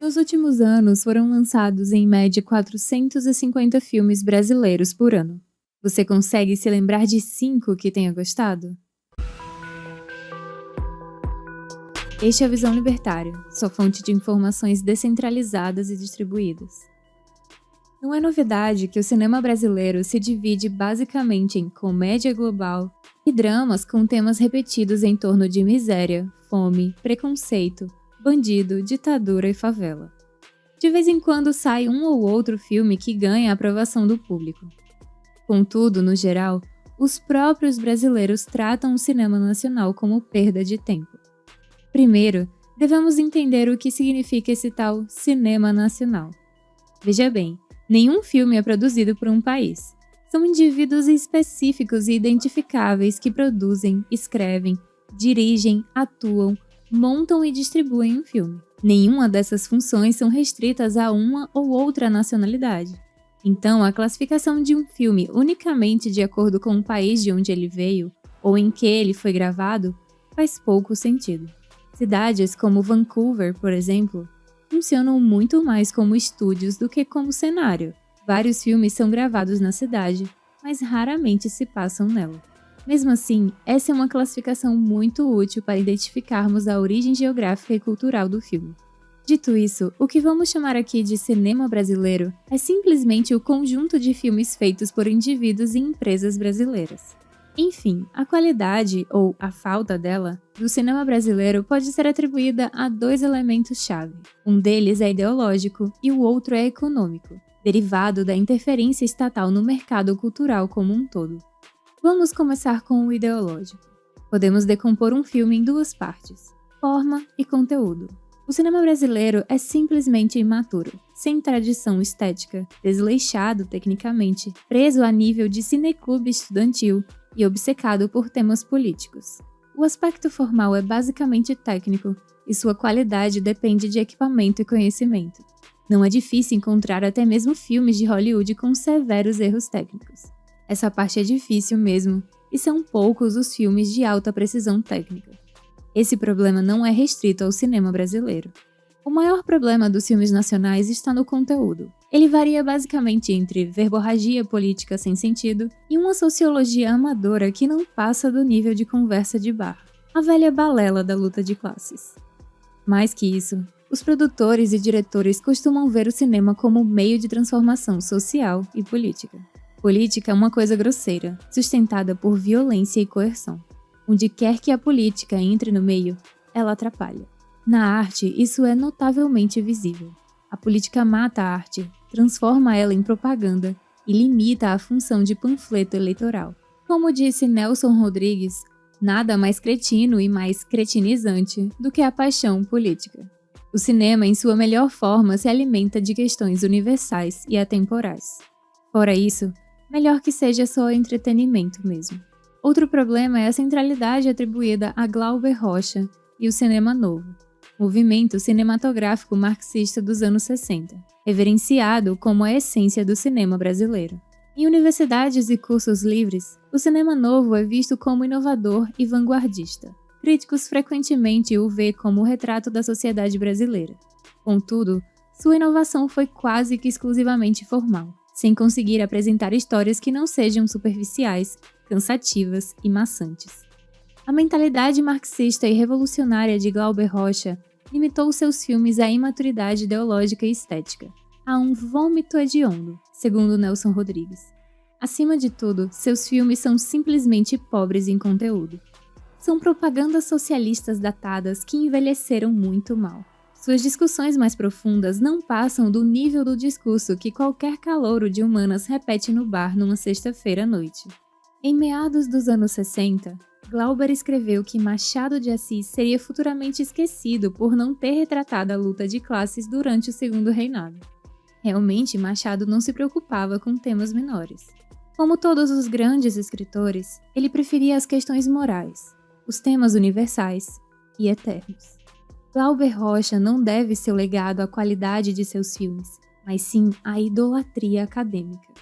Nos últimos anos, foram lançados em média 450 filmes brasileiros por ano. Você consegue se lembrar de 5 que tenha gostado? Este é a Visão Libertária, sua fonte de informações descentralizadas e distribuídas. Não é novidade que o cinema brasileiro se divide basicamente em comédia global e dramas com temas repetidos em torno de miséria, fome, preconceito, bandido, ditadura e favela. De vez em quando sai um ou outro filme que ganha a aprovação do público. Contudo, no geral, os próprios brasileiros tratam o cinema nacional como perda de tempo. Primeiro, devemos entender o que significa esse tal cinema nacional. Veja bem, nenhum filme é produzido por um país. São indivíduos específicos e identificáveis que produzem, escrevem, dirigem, atuam, montam e distribuem um filme. Nenhuma dessas funções são restritas a uma ou outra nacionalidade. Então, a classificação de um filme unicamente de acordo com o país de onde ele veio ou em que ele foi gravado faz pouco sentido. Cidades como Vancouver, por exemplo, funcionam muito mais como estúdios do que como cenário. Vários filmes são gravados na cidade, mas raramente se passam nela. Mesmo assim, essa é uma classificação muito útil para identificarmos a origem geográfica e cultural do filme. Dito isso, o que vamos chamar aqui de cinema brasileiro é simplesmente o conjunto de filmes feitos por indivíduos e empresas brasileiras. Enfim, a qualidade, ou a falta dela, do cinema brasileiro pode ser atribuída a 2 elementos-chave. Um deles é ideológico e o outro é econômico, derivado da interferência estatal no mercado cultural como um todo. Vamos começar com o ideológico. Podemos decompor um filme em 2 partes: forma e conteúdo. O cinema brasileiro é simplesmente imaturo, sem tradição estética, desleixado tecnicamente, preso a nível de cineclube estudantil e obcecado por temas políticos. O aspecto formal é basicamente técnico e sua qualidade depende de equipamento e conhecimento. Não é difícil encontrar até mesmo filmes de Hollywood com severos erros técnicos. Essa parte é difícil mesmo, e são poucos os filmes de alta precisão técnica. Esse problema não é restrito ao cinema brasileiro. O maior problema dos filmes nacionais está no conteúdo. Ele varia basicamente entre verborragia política sem sentido e uma sociologia amadora que não passa do nível de conversa de bar, a velha balela da luta de classes. Mais que isso, os produtores e diretores costumam ver o cinema como meio de transformação social e política. Política é uma coisa grosseira, sustentada por violência e coerção. Onde quer que a política entre no meio, ela atrapalha. Na arte, isso é notavelmente visível. A política mata a arte, transforma ela em propaganda e limita a função de panfleto eleitoral. Como disse Nelson Rodrigues, nada mais cretino e mais cretinizante do que a paixão política. O cinema, em sua melhor forma, se alimenta de questões universais e atemporais. Fora isso, melhor que seja só entretenimento mesmo. Outro problema é a centralidade atribuída a Glauber Rocha e o cinema novo, movimento cinematográfico marxista dos anos 60, reverenciado como a essência do cinema brasileiro. Em universidades e cursos livres, o cinema novo é visto como inovador e vanguardista. Críticos frequentemente o vê como o retrato da sociedade brasileira. Contudo, sua inovação foi quase que exclusivamente formal, sem conseguir apresentar histórias que não sejam superficiais, cansativas e maçantes. A mentalidade marxista e revolucionária de Glauber Rocha limitou seus filmes à imaturidade ideológica e estética, a um vômito hediondo, segundo Nelson Rodrigues. Acima de tudo, seus filmes são simplesmente pobres em conteúdo. São propagandas socialistas datadas que envelheceram muito mal. Suas discussões mais profundas não passam do nível do discurso que qualquer calouro de humanas repete no bar numa sexta-feira à noite. Em meados dos anos 60, Glauber escreveu que Machado de Assis seria futuramente esquecido por não ter retratado a luta de classes durante o Segundo Reinado. Realmente, Machado não se preocupava com temas menores. Como todos os grandes escritores, ele preferia as questões morais, os temas universais e eternos. Glauber Rocha não deve seu legado à qualidade de seus filmes, mas sim à idolatria acadêmica.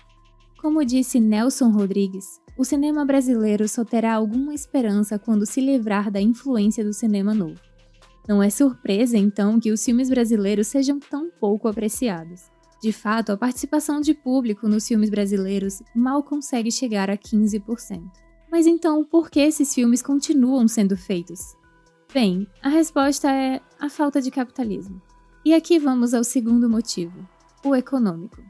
Como disse Nelson Rodrigues, o cinema brasileiro só terá alguma esperança quando se livrar da influência do cinema novo. Não é surpresa, então, que os filmes brasileiros sejam tão pouco apreciados. De fato, a participação de público nos filmes brasileiros mal consegue chegar a 15%. Mas então, por que esses filmes continuam sendo feitos? Bem, a resposta é a falta de capitalismo. E aqui vamos ao segundo motivo, o econômico.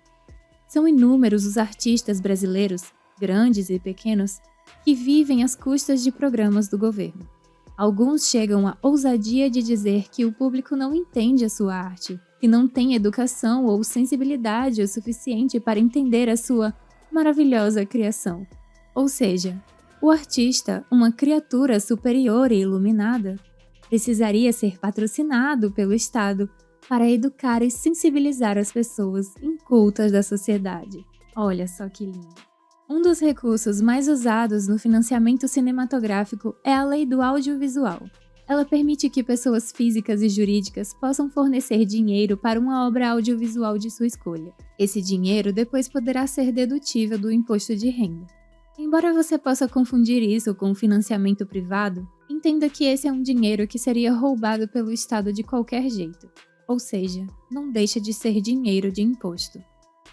São inúmeros os artistas brasileiros, grandes e pequenos, que vivem às custas de programas do governo. Alguns chegam à ousadia de dizer que o público não entende a sua arte, que não tem educação ou sensibilidade o suficiente para entender a sua maravilhosa criação. Ou seja, o artista, uma criatura superior e iluminada, precisaria ser patrocinado pelo Estado para educar e sensibilizar as pessoas incultas da sociedade. Olha só que lindo! Um dos recursos mais usados no financiamento cinematográfico é a Lei do Audiovisual. Ela permite que pessoas físicas e jurídicas possam fornecer dinheiro para uma obra audiovisual de sua escolha. Esse dinheiro depois poderá ser dedutível do imposto de renda. Embora você possa confundir isso com financiamento privado, entenda que esse é um dinheiro que seria roubado pelo Estado de qualquer jeito. Ou seja, não deixa de ser dinheiro de imposto.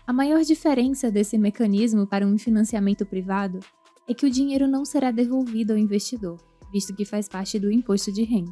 A maior diferença desse mecanismo para um financiamento privado é que o dinheiro não será devolvido ao investidor, visto que faz parte do imposto de renda.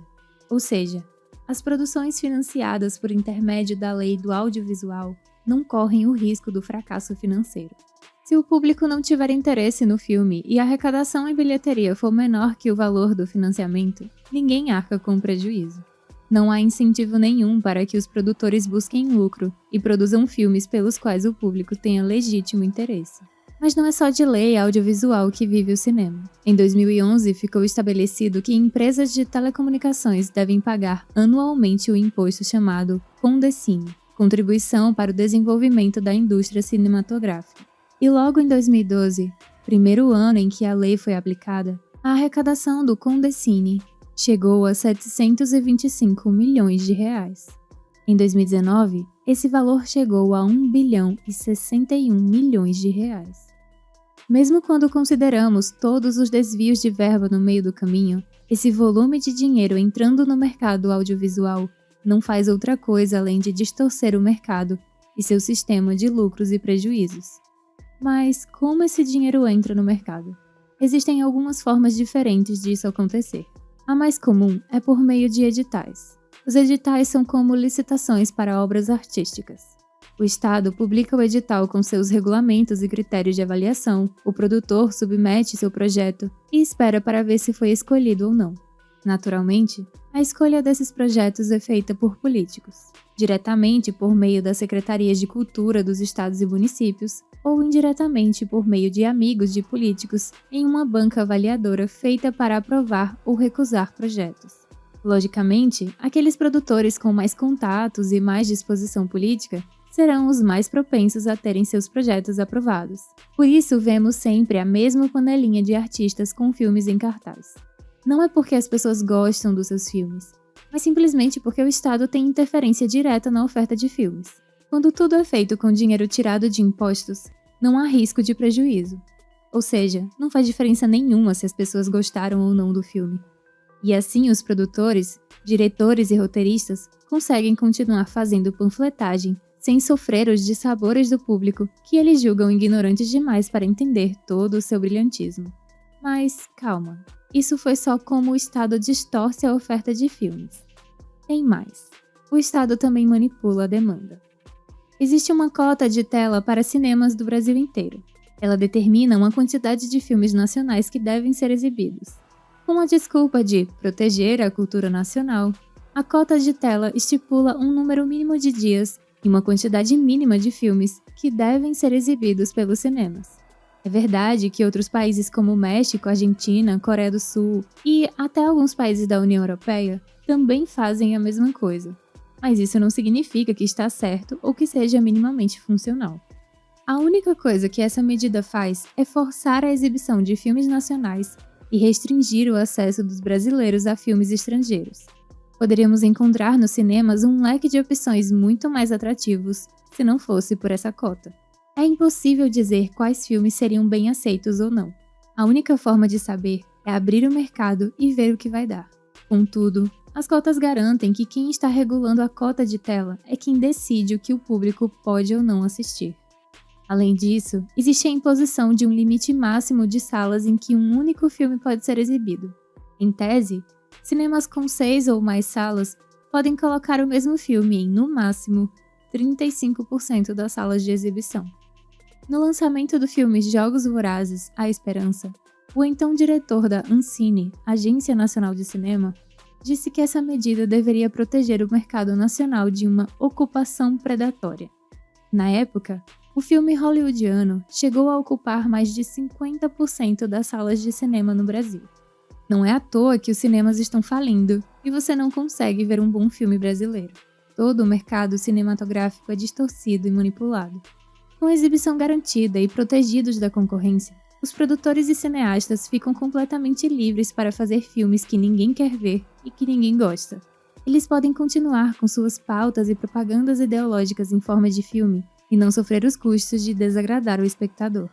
Ou seja, as produções financiadas por intermédio da lei do audiovisual não correm o risco do fracasso financeiro. Se o público não tiver interesse no filme e a arrecadação em bilheteria for menor que o valor do financiamento, ninguém arca com prejuízo. Não há incentivo nenhum para que os produtores busquem lucro e produzam filmes pelos quais o público tenha legítimo interesse. Mas não é só de lei audiovisual que vive o cinema. Em 2011, ficou estabelecido que empresas de telecomunicações devem pagar anualmente o imposto chamado Condecine, Contribuição para o Desenvolvimento da Indústria Cinematográfica. E logo em 2012, primeiro ano em que a lei foi aplicada, a arrecadação do Condecine chegou a 725 milhões de reais. Em 2019, esse valor chegou a 1 bilhão e 61 milhões de reais. Mesmo quando consideramos todos os desvios de verba no meio do caminho, esse volume de dinheiro entrando no mercado audiovisual não faz outra coisa além de distorcer o mercado e seu sistema de lucros e prejuízos. Mas como esse dinheiro entra no mercado? Existem algumas formas diferentes disso acontecer. A mais comum é por meio de editais. Os editais são como licitações para obras artísticas. O Estado publica o edital com seus regulamentos e critérios de avaliação, o produtor submete seu projeto e espera para ver se foi escolhido ou não. Naturalmente, a escolha desses projetos é feita por políticos, diretamente por meio das secretarias de cultura dos estados e municípios, ou indiretamente por meio de amigos de políticos em uma banca avaliadora feita para aprovar ou recusar projetos. Logicamente, aqueles produtores com mais contatos e mais disposição política serão os mais propensos a terem seus projetos aprovados. Por isso, vemos sempre a mesma panelinha de artistas com filmes em cartaz. Não é porque as pessoas gostam dos seus filmes, mas simplesmente porque o Estado tem interferência direta na oferta de filmes. Quando tudo é feito com dinheiro tirado de impostos, não há risco de prejuízo. Ou seja, não faz diferença nenhuma se as pessoas gostaram ou não do filme. E assim os produtores, diretores e roteiristas conseguem continuar fazendo panfletagem sem sofrer os dissabores do público que eles julgam ignorantes demais para entender todo o seu brilhantismo. Mas calma, isso foi só como o Estado distorce a oferta de filmes. Tem mais. O Estado também manipula a demanda. Existe uma cota de tela para cinemas do Brasil inteiro. Ela determina uma quantidade de filmes nacionais que devem ser exibidos. Com a desculpa de proteger a cultura nacional, a cota de tela estipula um número mínimo de dias e uma quantidade mínima de filmes que devem ser exibidos pelos cinemas. É verdade que outros países como México, Argentina, Coreia do Sul e até alguns países da União Europeia também fazem a mesma coisa. Mas isso não significa que está certo ou que seja minimamente funcional. A única coisa que essa medida faz é forçar a exibição de filmes nacionais e restringir o acesso dos brasileiros a filmes estrangeiros. Poderíamos encontrar nos cinemas um leque de opções muito mais atrativos se não fosse por essa cota. É impossível dizer quais filmes seriam bem aceitos ou não. A única forma de saber é abrir o mercado e ver o que vai dar. Contudo, As cotas garantem que quem está regulando a cota de tela é quem decide o que o público pode ou não assistir. Além disso, existe a imposição de um limite máximo de salas em que um único filme pode ser exibido. Em tese, cinemas com 6 ou mais salas podem colocar o mesmo filme em, no máximo, 35% das salas de exibição. No lançamento do filme Jogos Vorazes, A Esperança, o então diretor da Ancine, Agência Nacional de Cinema, disse que essa medida deveria proteger o mercado nacional de uma ocupação predatória. Na época, o filme hollywoodiano chegou a ocupar mais de 50% das salas de cinema no Brasil. Não é à toa que os cinemas estão falindo e você não consegue ver um bom filme brasileiro. Todo o mercado cinematográfico é distorcido e manipulado. Com a exibição garantida e protegidos da concorrência, os produtores e cineastas ficam completamente livres para fazer filmes que ninguém quer ver e que ninguém gosta. Eles podem continuar com suas pautas e propagandas ideológicas em forma de filme e não sofrer os custos de desagradar o espectador.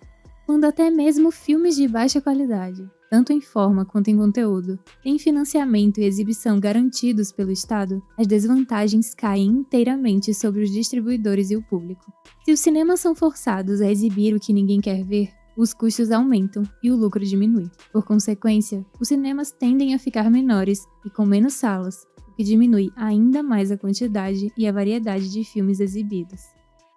Quando até mesmo filmes de baixa qualidade, tanto em forma quanto em conteúdo, têm financiamento e exibição garantidos pelo Estado, as desvantagens caem inteiramente sobre os distribuidores e o público. Se os cinemas são forçados a exibir o que ninguém quer ver, os custos aumentam e o lucro diminui. Por consequência, os cinemas tendem a ficar menores e com menos salas, o que diminui ainda mais a quantidade e a variedade de filmes exibidos.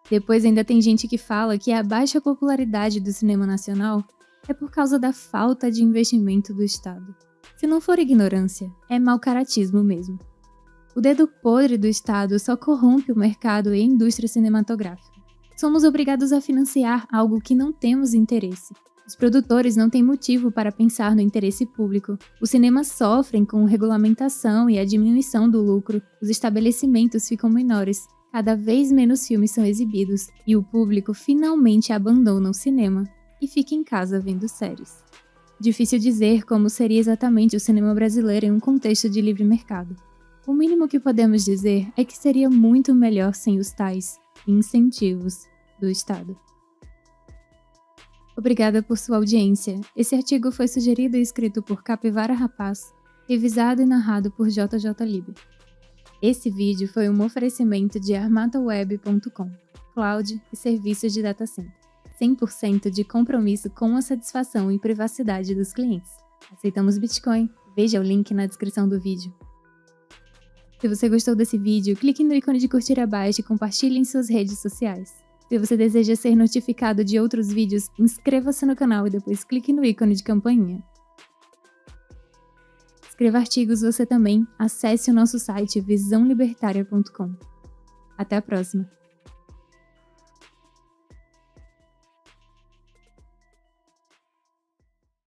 Depois ainda tem gente que fala que a baixa popularidade do cinema nacional é por causa da falta de investimento do Estado. Se não for ignorância, é mau caratismo mesmo. O dedo podre do Estado só corrompe o mercado e a indústria cinematográfica. Somos obrigados a financiar algo que não temos interesse. Os produtores não têm motivo para pensar no interesse público. Os cinemas sofrem com a regulamentação e a diminuição do lucro. Os estabelecimentos ficam menores. Cada vez menos filmes são exibidos e o público finalmente abandona o cinema e fica em casa vendo séries. Difícil dizer como seria exatamente o cinema brasileiro em um contexto de livre mercado. O mínimo que podemos dizer é que seria muito melhor sem os tais incentivos do Estado. Obrigada por sua audiência. Esse artigo foi sugerido e escrito por Capivara Rapaz, revisado e narrado por JJ Liber. Esse vídeo foi um oferecimento de armataweb.com, cloud e serviços de data center. 100% de compromisso com a satisfação e privacidade dos clientes. Aceitamos Bitcoin? Veja o link na descrição do vídeo. Se você gostou desse vídeo, clique no ícone de curtir abaixo e compartilhe em suas redes sociais. Se você deseja ser notificado de outros vídeos, inscreva-se no canal e depois clique no ícone de campainha. Escreva artigos você também, acesse o nosso site visãolibertaria.com. Até a próxima!